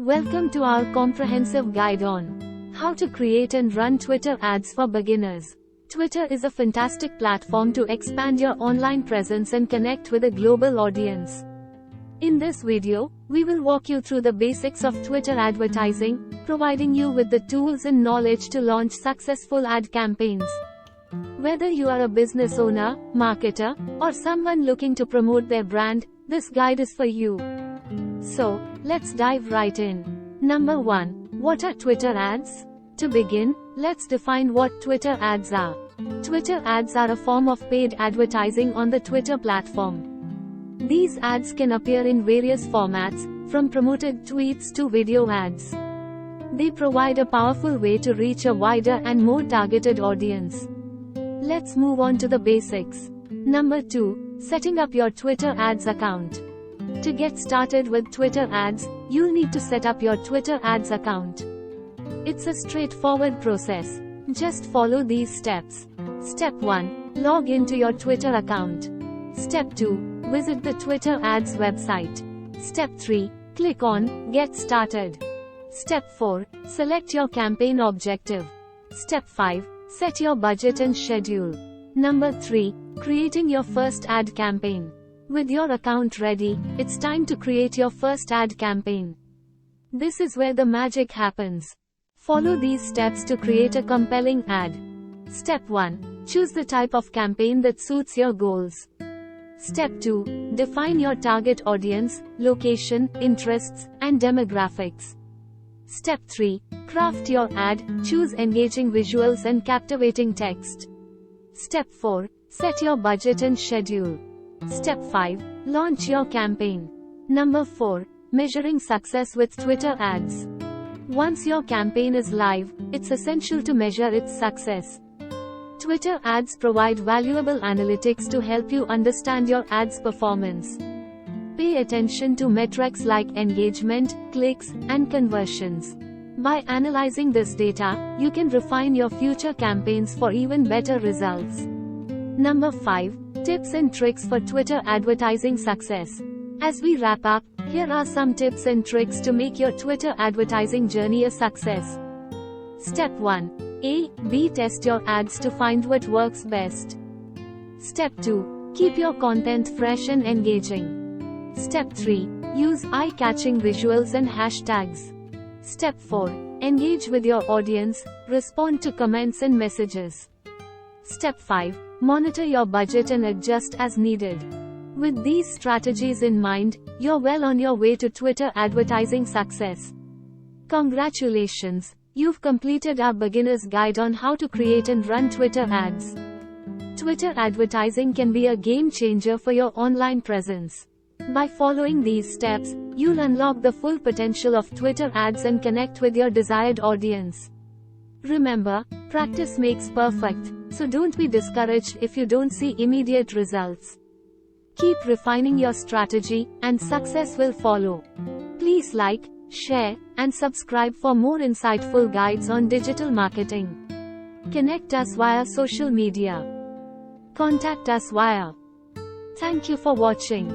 Welcome to our comprehensive guide on how to create and run Twitter ads for beginners. Twitter is a fantastic platform to expand your online presence and connect with a global audience. In this video, we will walk you through the basics of Twitter advertising, providing you with the tools and knowledge to launch successful ad campaigns. Whether you are a business owner, marketer, or someone looking to promote their brand, this guide is for you. So, let's dive right in. Number 1. What are Twitter ads? To begin, let's define what Twitter ads are. Twitter ads are a form of paid advertising on the Twitter platform. These ads can appear in various formats, from promoted tweets to video ads. They provide a powerful way to reach a wider and more targeted audience. Let's move on to the basics. Number 2. Setting up your Twitter ads account. To get started with Twitter ads, you'll need to set up your Twitter ads account. It's a straightforward process. Just follow these steps. Step 1. Log into your Twitter account. Step 2. Visit the Twitter ads website. Step 3. Click on Get Started. Step 4. Select your campaign objective. Step 5. Set your budget and schedule. Number 3. Creating your first ad campaign. With your account ready, it's time to create your first ad campaign. This is where the magic happens. Follow these steps to create a compelling ad. Step 1. Choose the type of campaign that suits your goals. Step 2. Define your target audience, location, interests, and demographics. Step 3. Craft your ad, choose engaging visuals and captivating text. Step 4. Set your budget and schedule. Step 5. Launch your campaign. Number 4. Measuring success with Twitter ads. Once your campaign is live, it's essential to measure its success. Twitter ads provide valuable analytics to help you understand your ad's performance. Pay attention to metrics like engagement, clicks, and conversions. By analyzing this data, you can refine your future campaigns for even better results. Number 5. Tips and tricks for Twitter advertising success. As we wrap up, here are some tips and tricks to make your Twitter advertising journey a success. Step 1. A/B test your ads to find what works best. Step 2. Keep your content fresh and engaging. Step 3. Use eye-catching visuals and hashtags. Step 4. Engage with your audience, respond to comments and messages. Step 5. Monitor your budget and adjust as needed. With these strategies in mind, you're well on your way to Twitter advertising success. Congratulations! You've completed our beginner's guide on how to create and run Twitter ads. Twitter advertising can be a game changer for your online presence. By following these steps, you'll unlock the full potential of Twitter ads and connect with your desired audience. Remember, practice makes perfect, so don't be discouraged if you don't see immediate results. Keep refining your strategy, and success will follow. Please like, share, and subscribe for more insightful guides on digital marketing. Connect us via social media. Contact us via. Thank you for watching.